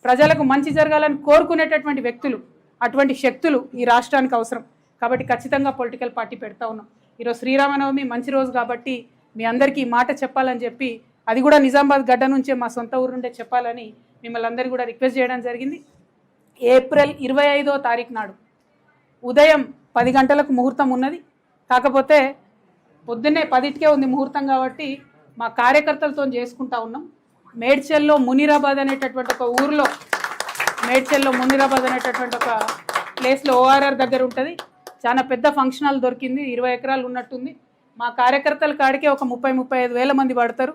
ప్రజలకు మంచి జరగాలని కోరుకునేటటువంటి వ్యక్తులు, అటువంటి శక్తులు ఈ రాష్ట్రానికి అవసరం. కాబట్టి ఖచ్చితంగా పొలిటికల్ పార్టీ పెడతా ఉన్నాం. ఈరోజు శ్రీరామనవమి మంచి రోజు కాబట్టి మీ అందరికీ ఈ మాట చెప్పాలని చెప్పి, అది కూడా నిజామాబాద్ గడ్డ నుంచే మా సొంత ఊరు నుండే చెప్పాలని మిమ్మల్ని అందరికీ కూడా రిక్వెస్ట్ చేయడం జరిగింది. ఏప్రిల్ 25వ తారీఖు నాడు ఉదయం 10 గంటలకు ముహూర్తం ఉన్నది. కాకపోతే పొద్దున్నే 10కే ఉంది ముహూర్తం కాబట్టి మా కార్యకర్తలతో చేసుకుంటా ఉన్నాం. మేడ్చల్లో మునీరాబాద్ అనేటటువంటి ఒక ఊరిలో, మేడ్చల్లో మునీరాబాద్ అనేటటువంటి ఒక ప్లేస్లో ORR దగ్గర ఉంటుంది. చాలా పెద్ద ఫంక్షన్ హాల్ దొరికింది, 20 ఎకరాలు ఉన్నట్టుంది. మా కార్యకర్తల కాడికే ఒక 30-35 వేల మంది పడతారు.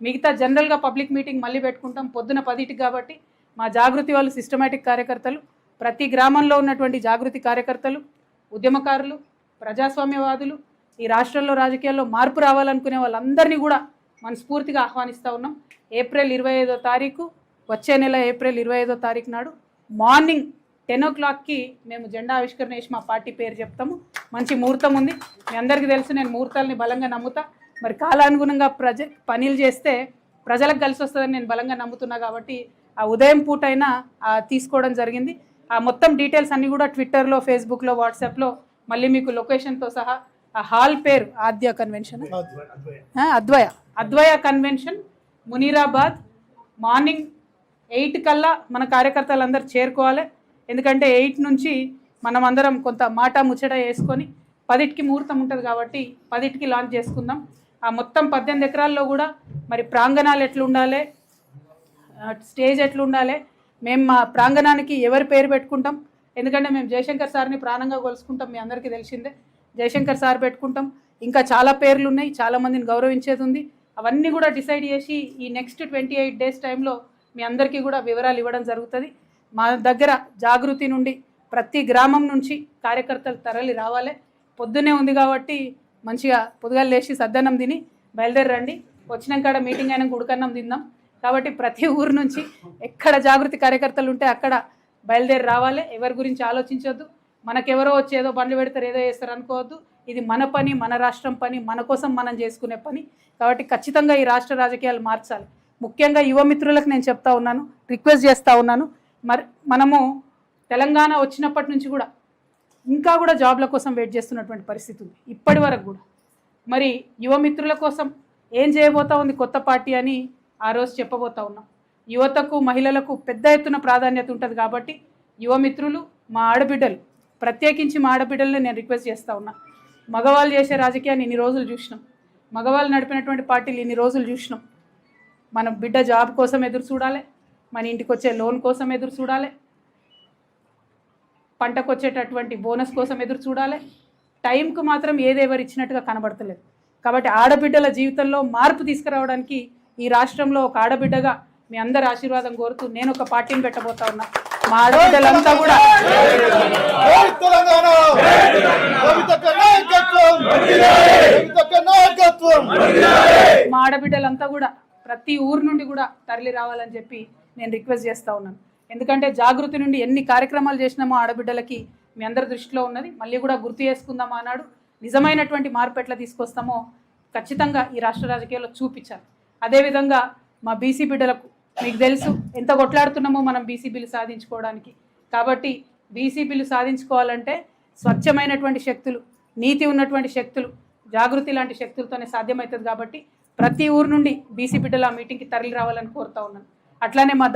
మిగతా జనరల్గా పబ్లిక్ మీటింగ్ మళ్ళీ పెట్టుకుంటాం పొద్దున 10కి. కాబట్టి మా జాగృతి వాళ్ళు సిస్టమేటిక్ కార్యకర్తలు, ప్రతి గ్రామంలో ఉన్నటువంటి జాగృతి కార్యకర్తలు, ఉద్యమకారులు, ప్రజాస్వామ్యవాదులు, ఈ రాష్ట్రంలో రాజకీయాల్లో మార్పు రావాలనుకునే వాళ్ళందరినీ కూడా మనస్ఫూర్తిగా ఆహ్వానిస్తూ ఉన్నాం. ఏప్రిల్ 25వ తారీఖు, వచ్చే నెల ఏప్రిల్ 25వ తారీఖు నాడు మార్నింగ్ 10 o'clockకి మేము జెండా ఆవిష్కరణ చేసి మా పార్టీ పేరు చెప్తాము. మంచి ముహూర్తం ఉంది. మీ అందరికీ తెలుసు, నేను ముహూర్తాలని బలంగా నమ్ముతా. మరి కాలానుగుణంగా పనులు చేస్తే ప్రజలకు కలిసి వస్తుందని నేను బలంగా నమ్ముతున్నా. కాబట్టి ఆ ఉదయం పూట అయినా తీసుకోవడం జరిగింది. ఆ మొత్తం డీటెయిల్స్ అన్నీ కూడా ట్విట్టర్లో, ఫేస్బుక్లో, వాట్సాప్లో మళ్ళీ మీకు లొకేషన్తో సహా. ఆ హాల్ పేరు ఆద్య కన్వెన్షన్, అద్వయ కన్వెన్షన్, మునీరాబాద్. మార్నింగ్ 8 కల్లా మన కార్యకర్తలందరూ చేరుకోవాలి. ఎందుకంటే 8 నుంచి మనం అందరం కొంత మాట ముచ్చట వేసుకొని 10కి ముహూర్తం ఉంటుంది కాబట్టి 10కి లాంచ్ చేసుకుందాం. ఆ మొత్తం 18 ఎకరాల్లో కూడా మరి ప్రాంగణాలు ఎట్లుండాలి, స్టేజ్ ఎట్లుండాలి, మేము మా ప్రాంగణానికి ఎవరి పేరు పెట్టుకుంటాం. ఎందుకంటే మేము జయశంకర్ సార్ని ప్రాణంగా కొలుసుకుంటాం, మీ అందరికీ తెలిసిందే. జయశంకర్ సార్ పెట్టుకుంటాం. ఇంకా చాలా పేర్లు ఉన్నాయి, చాలామందిని గౌరవించేది ఉంది. అవన్నీ కూడా డిసైడ్ చేసి ఈ నెక్స్ట్ 28 days టైంలో మీ అందరికీ కూడా వివరాలు ఇవ్వడం జరుగుతుంది. మా దగ్గర జాగృతి నుండి ప్రతి గ్రామం నుంచి కార్యకర్తలు తరలి రావాలి. పొద్దున్నే ఉంది కాబట్టి మంచిగా పొద్దుగా లేచి సద్దన్నం తిని బయలుదేరండి. వచ్చినాక మీటింగ్ అయినా ఉడకన్నం తిందాం. కాబట్టి ప్రతి ఊరు నుంచి ఎక్కడ జాగృతి కార్యకర్తలు ఉంటే అక్కడ బయలుదేరి రావాలి. ఎవరి గురించి ఆలోచించొద్దు. మనకెవరో వచ్చి ఏదో బండ్లు పెడతారు, ఏదో చేస్తారు అనుకోవద్దు. ఇది మన పని, మన రాష్ట్రం పని, మన కోసం మనం చేసుకునే పని. కాబట్టి ఖచ్చితంగా ఈ రాష్ట్ర రాజకీయాలు మార్చాలి. ముఖ్యంగా యువ మిత్రులకు నేను చెప్తా ఉన్నాను, రిక్వెస్ట్ చేస్తూ ఉన్నాను. మరి మనము తెలంగాణ వచ్చినప్పటి నుంచి కూడా ఇంకా కూడా జాబ్ల కోసం వెయిట్ చేస్తున్నటువంటి పరిస్థితి ఉంది ఇప్పటి వరకు కూడా. మరి యువ మిత్రుల కోసం ఏం చేయబోతా ఉంది కొత్త పార్టీ అని ఆ రోజు చెప్పబోతా ఉన్నాం. యువతకు, మహిళలకు పెద్ద ఎత్తున ప్రాధాన్యత ఉంటుంది కాబట్టి యువ మిత్రులు, మా ఆడబిడ్డలు, ప్రత్యేకించి మా ఆడబిడ్డలను నేను రిక్వెస్ట్ చేస్తూ ఉన్నా. మగవాళ్ళు చేసే రాజకీయాన్ని ఇన్ని రోజులు చూసినాం, మగవాళ్ళు నడిపినటువంటి పార్టీలు ఇన్ని రోజులు చూసినాం. మన బిడ్డ జాబ్ కోసం ఎదురు చూడాలి, మన ఇంటికి వచ్చే లోన్ కోసం ఎదురు చూడాలి, పంటకు వచ్చేటటువంటి బోనస్ కోసం ఎదురు చూడాలి. టైంకు మాత్రం ఏదేవరు ఇచ్చినట్టుగా కనబడతలేదు. కాబట్టి ఆడబిడ్డల జీవితంలో మార్పు తీసుకురావడానికి ఈ రాష్ట్రంలో ఒక ఆడబిడ్డగా మీ అందరి ఆశీర్వాదం కోరుతూ నేను ఒక పార్టీని పెట్టబోతా ఉన్నా. మా ఆడబిడ్డలంతా కూడా ప్రతి ఊరు నుండి కూడా తరలి రావాలని చెప్పి నేను రిక్వెస్ట్ చేస్తూ ఉన్నాను. ఎందుకంటే జాగృతి నుండి ఎన్ని కార్యక్రమాలు చేసినామో ఆడబిడ్డలకి మీ అందరి దృష్టిలో ఉన్నది. మళ్ళీ కూడా గుర్తు చేసుకుందాం అన్నాడు. నిజమైనటువంటి మార్పు ఎట్లా తీసుకొస్తామో ఖచ్చితంగా ఈ రాష్ట్ర రాజకీయాల్లో చూపించాలి. అదేవిధంగా మా బీసీ బిడ్డలకు మీకు తెలుసు ఎంత కొట్లాడుతున్నామో మనం బీసీ బిల్లు సాధించుకోవడానికి. కాబట్టి బీసీ బిల్లు సాధించుకోవాలంటే స్వచ్ఛమైనటువంటి శక్తులు, నీతి ఉన్నటువంటి శక్తులు, జాగృతి లాంటి శక్తులతోనే సాధ్యమవుతుంది. కాబట్టి ప్రతి ఊరు నుండి బీసీ బిడ్డల మీటింగ్కి తరలి రావాలని కోరుతా ఉన్నాను. అట్లానే మా